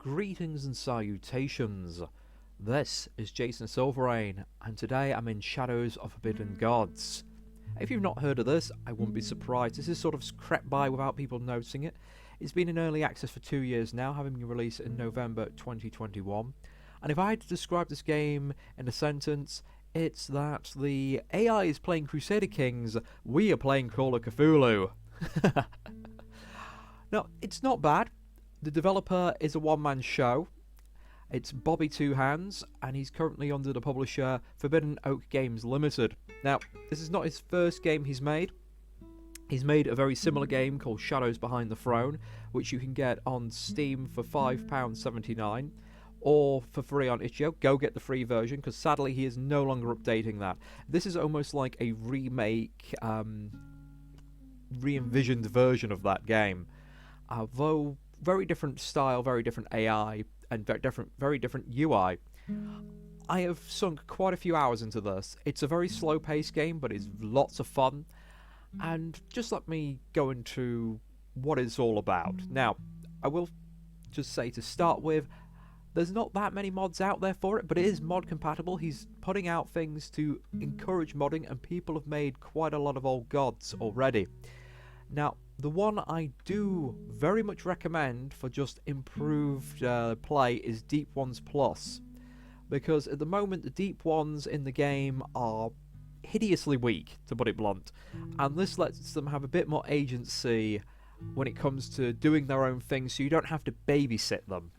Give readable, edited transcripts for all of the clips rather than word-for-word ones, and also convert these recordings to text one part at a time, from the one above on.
Greetings and salutations. This is Jason Silverain, and today I'm in Shadows of Forbidden Gods. If you've not heard of this, I wouldn't be surprised. This has sort of crept by without people noticing it. It's been in early access for 2 years now, having been released in November 2021. And if I had to describe this game in a sentence, it's that the AI is playing Crusader Kings, we are playing Call of Cthulhu. Now, it's not bad. The developer is a one-man show. It's Bobby Two Hands, and he's currently under the publisher Forbidden Oak Games Limited. Now, this is not his first game he's made. He's made a very similar game called Shadows Behind the Throne, which you can get on Steam for £5.79 or for free on itch.io. Go get the free version, because sadly he is no longer updating that. This is almost like a remake, re-envisioned version of that game. Though very different style, very different AI, and very different UI. I have sunk quite a few hours into this. It's a very slow-paced game, but it's lots of fun. And just let me go into what it's all about. Now, I will just say to start with, there's not that many mods out there for it, but it is mod compatible. He's putting out things to encourage modding, and people have made quite a lot of old gods already. Now, the one I do very much recommend for just improved play is Deep Ones Plus, because at the moment the Deep Ones in the game are hideously weak, to put it blunt, and this lets them have a bit more agency when it comes to doing their own thing, so you don't have to babysit them.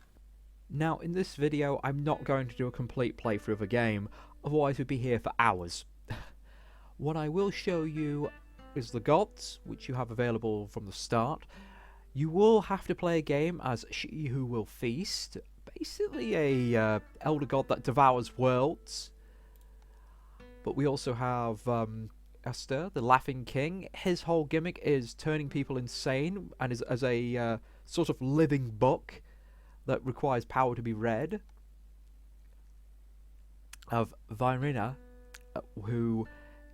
Now, in this video I'm not going to do a complete playthrough of a game, otherwise we'd be here for hours. What I will show you is the gods, which you have available from the start. You will have to play a game as She Who Will Feast, basically a elder god that devours worlds. But we also have Esther, the Laughing King. His whole gimmick is turning people insane, and is as a sort of living book that requires power to be read. Of Virina, who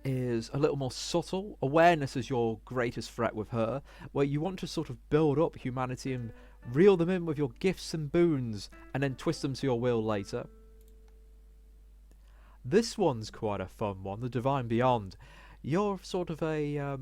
is a little more subtle. Awareness is your greatest threat with her, where you want to sort of build up humanity and reel them in with your gifts and boons, and then twist them to your will later. This one's quite a fun one, the Divine Beyond. You're sort of a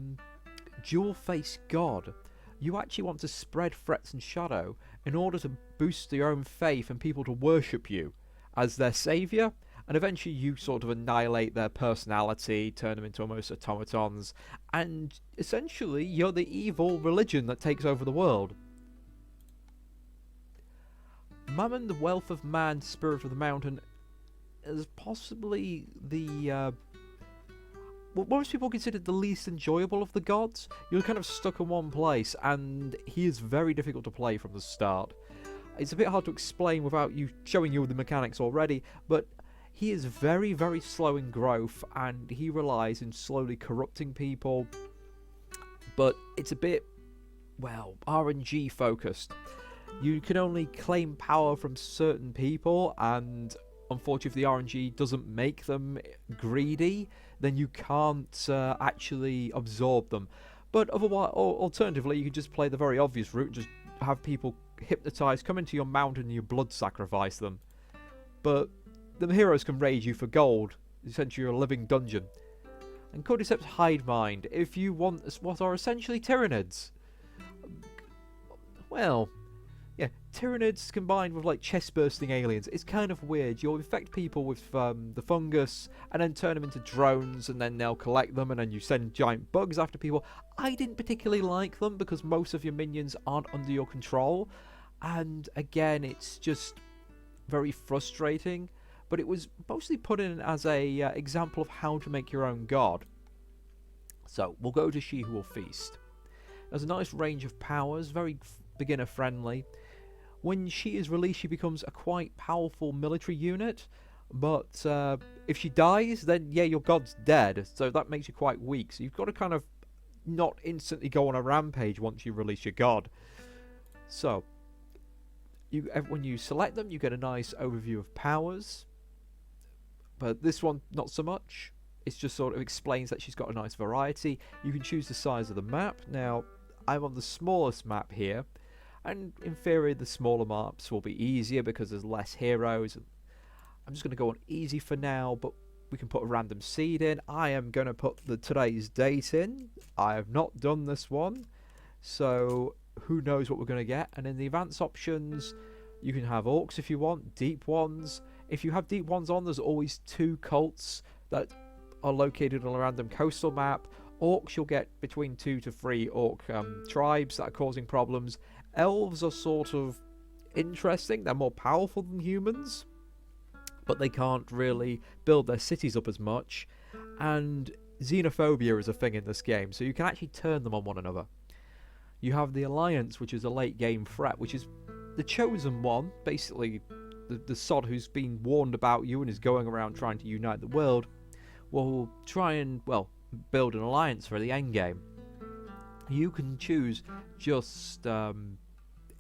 dual-faced god. You actually want to spread threats and shadow in order to boost your own faith and people to worship you as their saviour. And eventually you sort of annihilate their personality, turn them into almost automatons, and essentially you're the evil religion that takes over the world. Mammon, the Wealth of Man, Spirit of the Mountain, is possibly the what most people consider the least enjoyable of the gods. You're kind of stuck in one place, and he is very difficult to play from the start. It's a bit hard to explain without you showing you the mechanics already, but he is very, very slow in growth, and he relies in slowly corrupting people. But it's a bit, well, RNG focused. You can only claim power from certain people, and unfortunately if the RNG doesn't make them greedy, then you can't actually absorb them. But otherwise, alternatively, you can just play the very obvious route and just have people hypnotized, come into your mountain and you blood sacrifice them. But the heroes can raid you for gold, essentially you're a living dungeon. And Cordyceps Hidemind, if you want what are essentially Tyranids. Well, yeah, Tyranids combined with like chest-bursting aliens. It's kind of weird. You'll infect people with the fungus, and then turn them into drones, and then they'll collect them, and then you send giant bugs after people. I didn't particularly like them, because most of your minions aren't under your control. And again, it's just very frustrating. But it was mostly put in as a example of how to make your own god. So, we'll go to She Who Will Feast. There's a nice range of powers, very beginner friendly. When she is released, she becomes a quite powerful military unit. But if she dies, then yeah, your god's dead. So that makes you quite weak. So you've got to kind of not instantly go on a rampage once you release your god. So, when you select them, you get a nice overview of powers. But this one, not so much. It just sort of explains that she's got a nice variety. You can choose the size of the map. Now, I'm on the smallest map here, And in theory, the smaller maps will be easier because there's less heroes. I'm just going to go on easy for now, but we can put a random seed in. I am going to put today's date in. I have not done this one, so who knows what we're going to get. And in the advanced options, you can have orcs if you want, deep ones. If you have deep ones on, there's always 2 cults that are located on a random coastal map. Orcs, you'll get between 2 to 3 orc tribes that are causing problems. Elves are sort of interesting. They're more powerful than humans, but they can't really build their cities up as much. And xenophobia is a thing in this game, so you can actually turn them on one another. You have the Alliance, which is a late game threat, which is the chosen one, basically the sod who's been warned about you and is going around trying to unite the world, will try and, well, build an alliance for the end game. You can choose just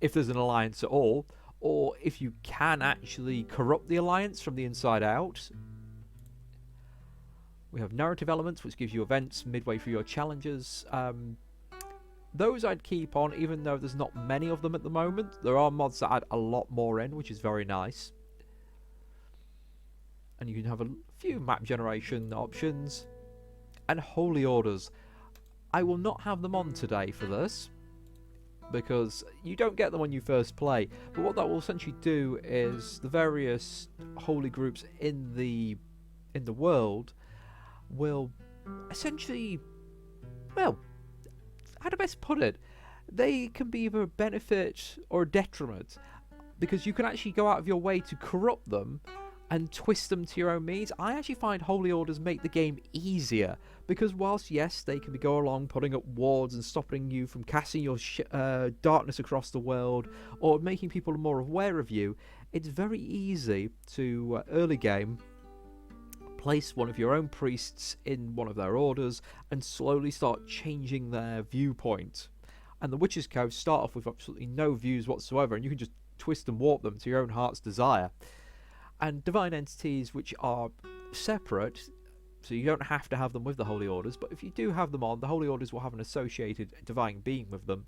if there's an alliance at all, or if you can actually corrupt the alliance from the inside out. We have narrative elements, which gives you events midway through your challenges. Those I'd keep on, even though there's not many of them at the moment. There are mods that add a lot more in, which is very nice. And you can have a few map generation options. And holy orders. I will not have them on today for this, because you don't get them when you first play. But what that will essentially do is the various holy groups in the world will essentially, well, how to best put it, they can be either a benefit or a detriment, because you can actually go out of your way to corrupt them and twist them to your own means. I actually find holy orders make the game easier, because whilst yes, they can go along putting up wards and stopping you from casting your darkness across the world, or making people more aware of you, it's very easy to early game place one of your own priests in one of their orders and slowly start changing their viewpoint. And the Witch's Cove start off with absolutely no views whatsoever, and you can just twist and warp them to your own heart's desire. And divine entities, which are separate, so you don't have to have them with the holy orders, but if you do have them on, the holy orders will have an associated divine being with them,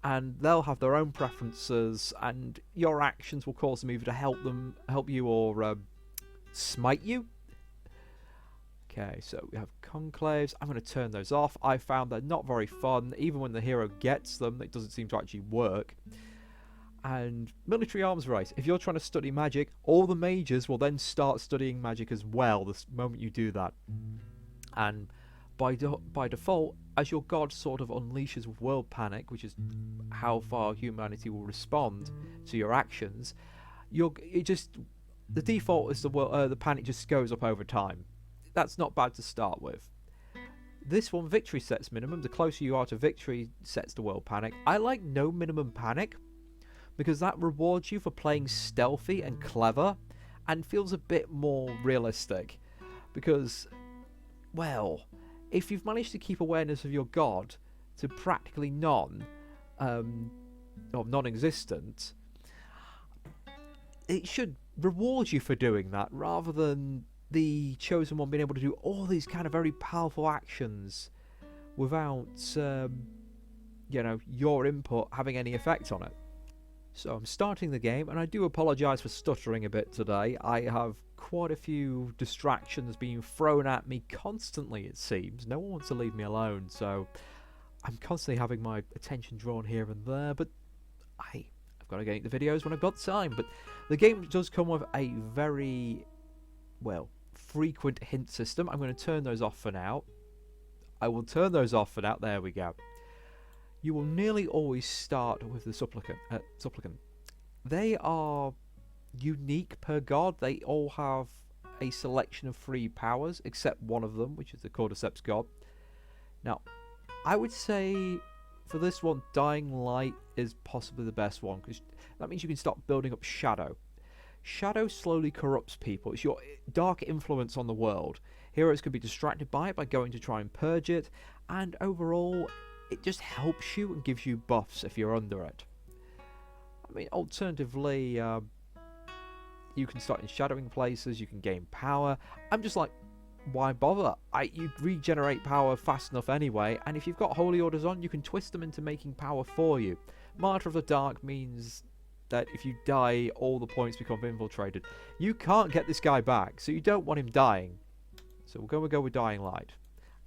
and they'll have their own preferences, and your actions will cause them either to help you, or smite you. Okay, so we have conclaves. I'm going to turn those off. I found they're not very fun. Even when the hero gets them, it doesn't seem to actually work. And military arms race. If you're trying to study magic, all the mages will then start studying magic as well the moment you do that. And by default, as your god sort of unleashes world panic, which is how far humanity will respond to your actions, the default is the panic just goes up over time. That's not bad to start with. This one, victory sets minimum. The closer you are to victory sets the world panic. I like no minimum panic, because that rewards you for playing stealthy and clever and feels a bit more realistic. Because, well, if you've managed to keep awareness of your god to practically non-existent, it should reward you for doing that, rather than the chosen one being able to do all these kind of very powerful actions without, your input having any effect on it. So I'm starting the game, and I do apologise for stuttering a bit today. I have quite a few distractions being thrown at me constantly, it seems. No one wants to leave me alone, so I'm constantly having my attention drawn here and there, but I've got to get into videos when I've got time. But the game does come with a very, frequent hint system. I'm going to turn those off for now. I will turn those off for now. There we go. You will nearly always start with the supplicant. They are unique per god. They all have a selection of 3 powers, except one of them, which is the Cordyceps god. Now, I would say for this one, Dying Light is possibly the best one, because that means you can start building up Shadow. Shadow slowly corrupts people. It's your dark influence on the world. Heroes can be distracted by it by going to try and purge it, and overall, it just helps you and gives you buffs if you're under it. I mean, alternatively, you can start in shadowing places, you can gain power. I'm just like, why bother? You regenerate power fast enough anyway, and if you've got holy orders on, you can twist them into making power for you. Martyr of the Dark means that if you die, all the points become infiltrated. You can't get this guy back, so you don't want him dying. So we're going to go with Dying Light.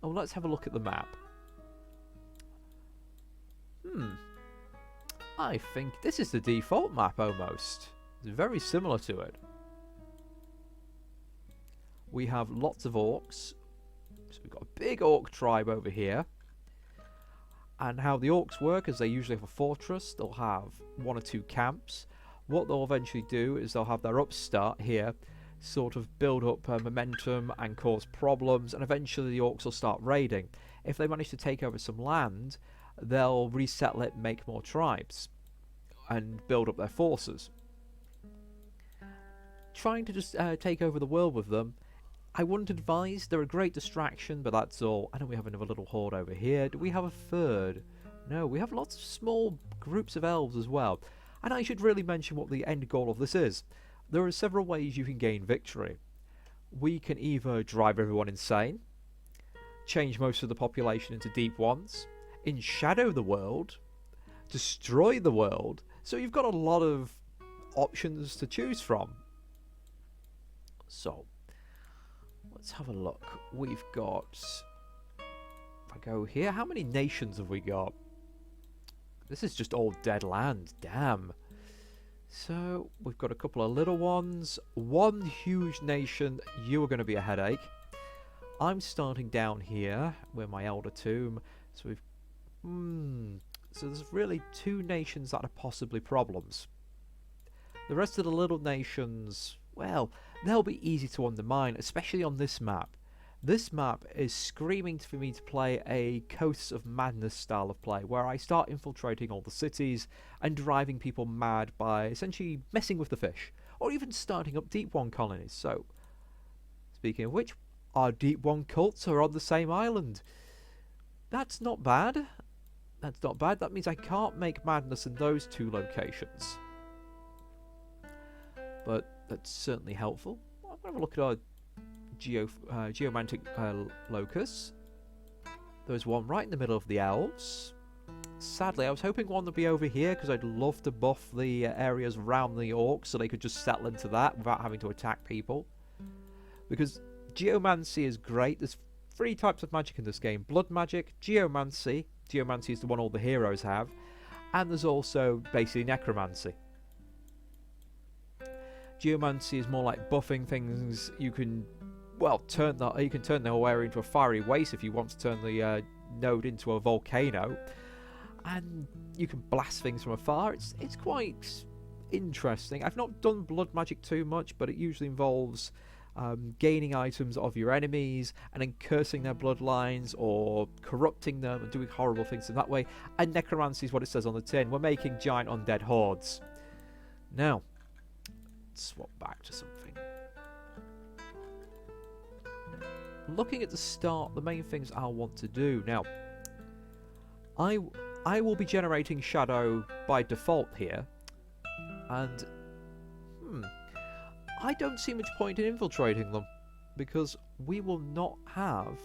Oh, let's have a look at the map. I think this is the default map almost. It's very similar to it. We have lots of orcs. So we've got a big orc tribe over here. And how the orcs work is they usually have a fortress. They'll have 1 or 2 camps. What they'll eventually do is they'll have their upstart here, sort of build up momentum and cause problems, and eventually the orcs will start raiding. If they manage to take over some land, they'll resettle it, make more tribes, and build up their forces. Trying to just take over the world with them, I wouldn't advise. They're a great distraction, but that's all. I know we have another little horde over here. Do we have a third? No, we have lots of small groups of elves as well. And I should really mention what the end goal of this is. There are several ways you can gain victory. We can either drive everyone insane, change most of the population into deep ones, enshadow the world, destroy the world. So you've got a lot of options to choose from. So, let's have a look. We've got... If I go here, how many nations have we got? This is just all dead land. Damn. So, we've got a couple of little ones. One huge nation. You are going to be a headache. I'm starting down here with my Elder Tomb. So we've... So there's really 2 nations that are possibly problems. The rest of the little nations, well, they'll be easy to undermine, especially on this map. This map is screaming for me to play a Coasts of Madness style of play, where I start infiltrating all the cities and driving people mad by essentially messing with the fish, or even starting up Deep One colonies. So, speaking of which, our Deep One cults are on the same island. That's not bad. That's not bad. That means I can't make madness in those 2 locations. But that's certainly helpful. I'm going to have a look at our geomantic locus. There's one right in the middle of the elves. Sadly, I was hoping one would be over here because I'd love to buff the areas around the orcs so they could just settle into that without having to attack people. Because geomancy is great. There's 3 types of magic in this game. Blood magic, geomancy. Geomancy is the one all the heroes have. And there's also basically necromancy. Geomancy is more like buffing things. You can, well, turn the whole area into a fiery waste if you want to turn the node into a volcano, and you can blast things from afar. It's quite interesting. I've not done blood magic too much, but it usually involves gaining items of your enemies and then cursing their bloodlines or corrupting them and doing horrible things in that way. And necromancy is what it says on the tin. We're making giant undead hordes. Now, swap back to something. Looking at the start, the main things I'll want to do now. I will be generating shadow by default here, and I don't see much point in infiltrating them because we will not have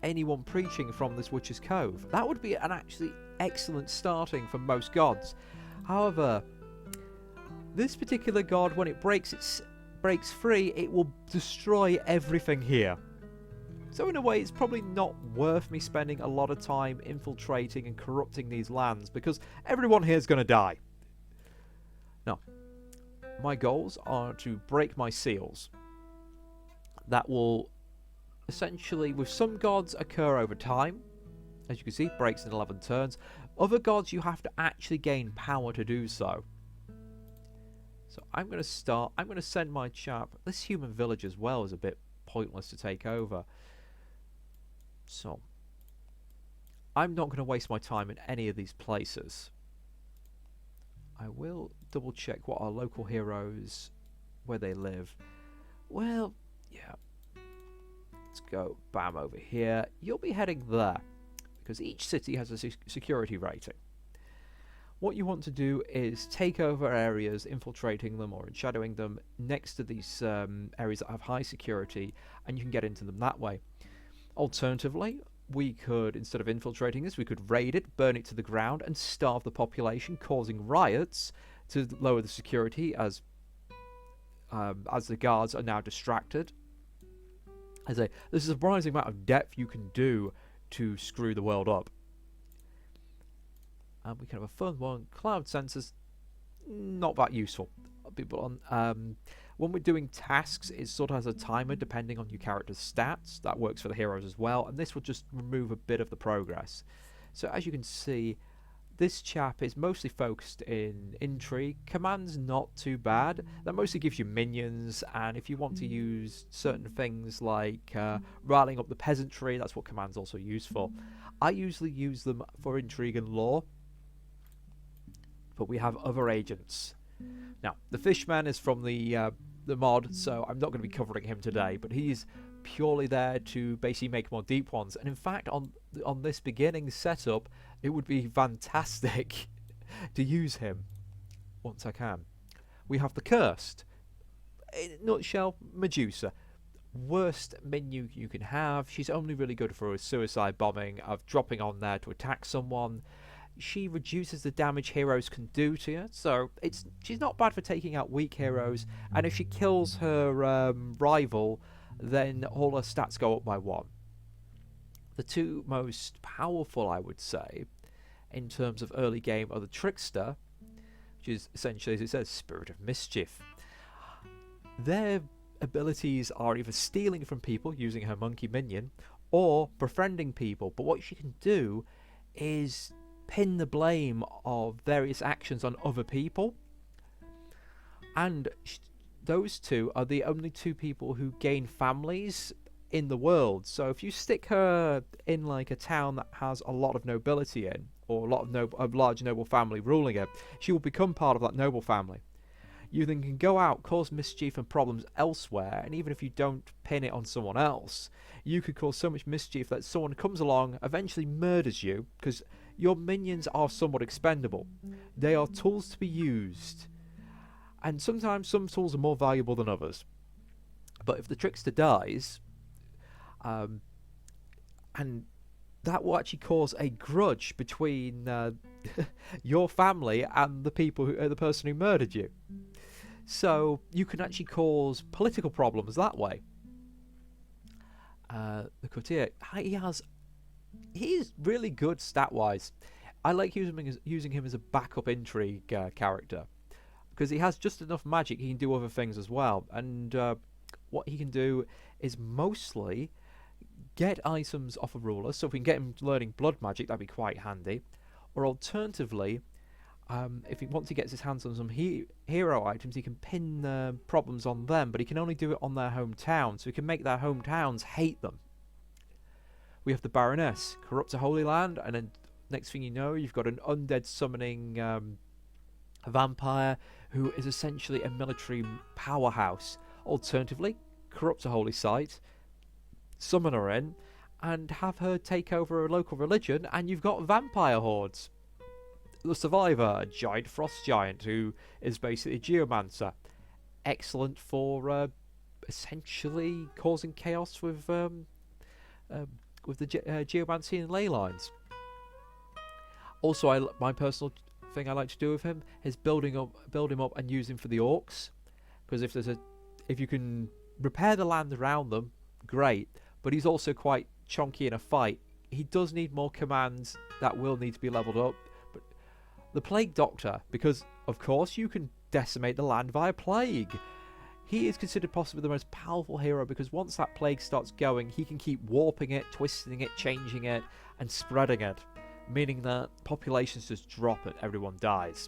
anyone preaching from this Witch's Cove. That would be an actually excellent starting for most gods. However, this particular god, when it breaks free, it will destroy everything here. So in a way, it's probably not worth me spending a lot of time infiltrating and corrupting these lands because everyone here is going to die. Now, my goals are to break my seals. That will essentially, with some gods, occur over time. As you can see, breaks in 11 turns. Other gods, you have to actually gain power to do so. So I'm going to send my chap. This human village as well is a bit pointless to take over. So I'm not going to waste my time in any of these places. I will double check what our local heroes, where they live. Well, yeah. Let's go bam over here. You'll be heading there because each city has a security rating. What you want to do is take over areas, infiltrating them or shadowing them next to these areas that have high security, and you can get into them that way. Alternatively, we could, instead of infiltrating this, we could raid it, burn it to the ground, and starve the population, causing riots to lower the security as the guards are now distracted. There's a surprising amount of depth you can do to screw the world up. And we can have a fun one. Cloud sensors, not that useful. People on when we're doing tasks, it sort of has a timer depending on your character's stats. That works for the heroes as well, and this will just remove a bit of the progress. So as you can see, this chap is mostly focused in intrigue. Command's not too bad. That mostly gives you minions, and if you want to use certain things like rallying up the peasantry, that's what command's also used for. I usually use them for intrigue and lore, but we have other agents. Now, the Fishman is from the mod, so I'm not going to be covering him today, but he's purely there to basically make more deep ones. And in fact, on this beginning setup, it would be fantastic to use him once I can. We have the Cursed. In a nutshell, Medusa. Worst menu you can have. She's only really good for a suicide bombing, of dropping on there to attack someone. She reduces the damage heroes can do to you, so she's not bad for taking out weak heroes, and if she kills her rival, then all her stats go up by 1. The two most powerful, I would say, in terms of early game are the Trickster, which is essentially, as it says, Spirit of Mischief. Their abilities are either stealing from people using her monkey minion, or befriending people, but what she can do is pin the blame of various actions on other people, and those two are the only two people who gain families in the world. So if you stick her in like a town that has a lot of nobility in, or a large noble family ruling it, she will become part of that noble family. You then can go out, cause mischief and problems elsewhere, and even if you don't pin it on someone else, you could cause so much mischief that someone comes along, eventually murders you, because your minions are somewhat expendable. They are tools to be used, and sometimes some tools are more valuable than others. But if the Trickster dies, and that will actually cause a grudge between your family and the person who murdered you. So you can actually cause political problems that way. The Courtier, he's really good stat-wise. I like using him as a backup intrigue character, because he has just enough magic. He can do other things as well, and what he can do is mostly get items off a ruler. So if we can get him learning blood magic, that'd be quite handy. Or alternatively, if he once he gets his hands on some hero items, he can pin problems on them, but he can only do it on their hometown, so he can make their hometowns hate them. We have the Baroness, corrupt a holy land, and then next thing you know, you've got an undead summoning vampire who is essentially a military powerhouse. Alternatively, corrupt a holy site, summon her in, and have her take over a local religion, and you've got vampire hordes. The Survivor, a giant frost giant who is basically a geomancer. Excellent for essentially causing chaos with the geomancy and ley lines. Also, my personal thing I like to do with him is build him up and use him for the orcs, because if you can repair the land around them, great. But he's also quite chunky in a fight. He does need more commands that will need to be leveled up. But the Plague Doctor, because of course you can decimate the land via plague. He is considered possibly the most powerful hero, because once that plague starts going, he can keep warping it, twisting it, changing it, and spreading it, meaning that populations just drop and everyone dies.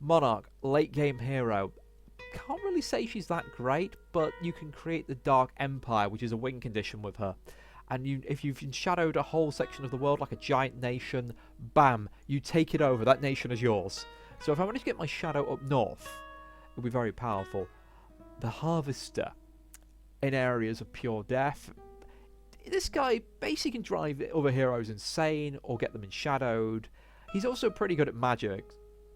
Monarch, late game hero. Can't really say she's that great, but you can create the Dark Empire, which is a win condition with her. And if you've shadowed a whole section of the world like a giant nation, bam, you take it over. That nation is yours. So if I manage to get my shadow up north, it'll be very powerful. The Harvester, in areas of pure death. This guy basically can drive other heroes insane or get them enshadowed. He's also pretty good at magic.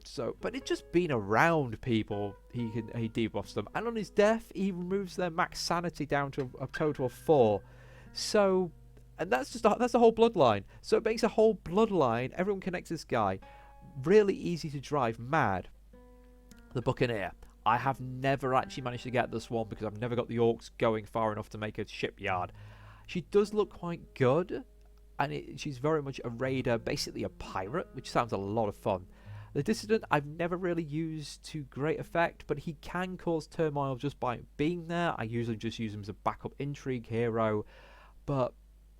So, but it's just being around people, he debuffs them, and on his death he removes their max sanity down to a total of 4. So And that's the whole bloodline. So it makes a whole bloodline. Everyone connects this guy. Really easy to drive mad. The Buccaneer. I have never actually managed to get this one because I've never got the orcs going far enough to make a shipyard. She does look quite good, and she's very much a raider, basically a pirate, which sounds a lot of fun. The Dissident I've never really used to great effect, but he can cause turmoil just by being there. I usually just use him as a backup intrigue hero, but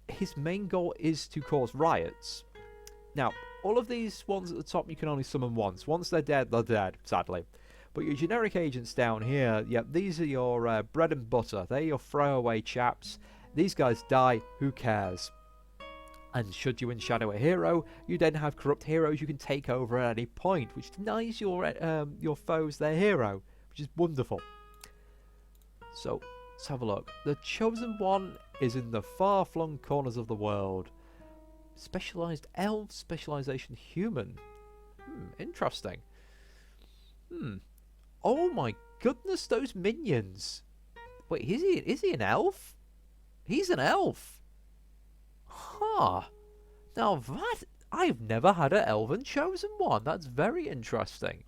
his main goal is to cause riots. Now, all of these ones at the top you can only summon once. Once they're dead, sadly. But your generic agents down here, yep, these are your bread and butter. They're your throwaway chaps. These guys die, who cares? And should you enshadow a hero, you then have corrupt heroes you can take over at any point, which denies your foes their hero, which is wonderful. So, let's have a look. The Chosen One is in the far-flung corners of the world. Specialized elf, specialization human. Interesting. Oh my goodness, those minions. Wait, is he an elf? He's an elf. Huh. Now that, I've never had an elven Chosen One. That's very interesting.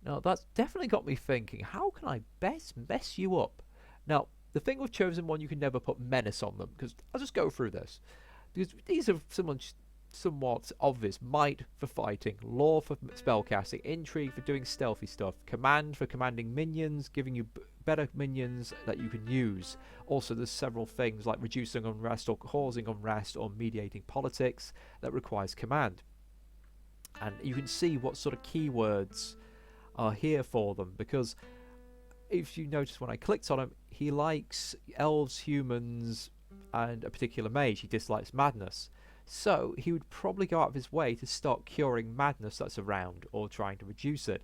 Now that's definitely got me thinking, how can I best mess you up? Now, the thing with Chosen One, you can never put menace on them, because I'll just go through this. Because these are somewhat obvious. Might for fighting, law for spellcasting, intrigue for doing stealthy stuff, command for commanding minions, giving you better minions that you can use. Also, there's several things like reducing unrest or causing unrest or mediating politics that requires command. And you can see what sort of keywords are here for them, because if you notice when I clicked on him, he likes elves, humans, and a particular mage. He dislikes madness. So he would probably go out of his way to start curing madness that's around or trying to reduce it.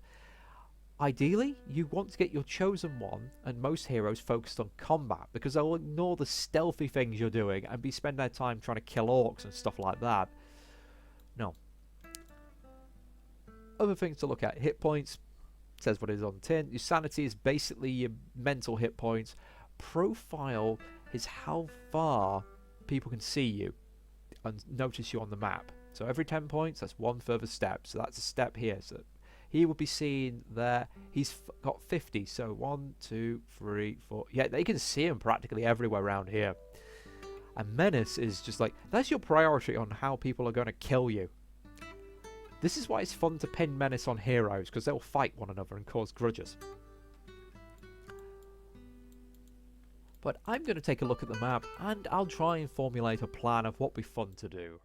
Ideally, you want to get your Chosen One and most heroes focused on combat, because they'll ignore the stealthy things you're doing and be spending their time trying to kill orcs and stuff like that. No. Other things to look at. Hit points. Says what it is on the tin. Your sanity is basically your mental hit points. Profile is how far people can see you and notice you on the map. So every 10 points, that's one further step. So that's a step here. So he will be seen there. He's got 50. So 1, 2, 3, 4. Yeah, they can see him practically everywhere around here. And menace is just like, that's your priority on how people are going to kill you. This is why it's fun to pin menace on heroes, because they'll fight one another and cause grudges. But I'm going to take a look at the map, and I'll try and formulate a plan of what would be fun to do.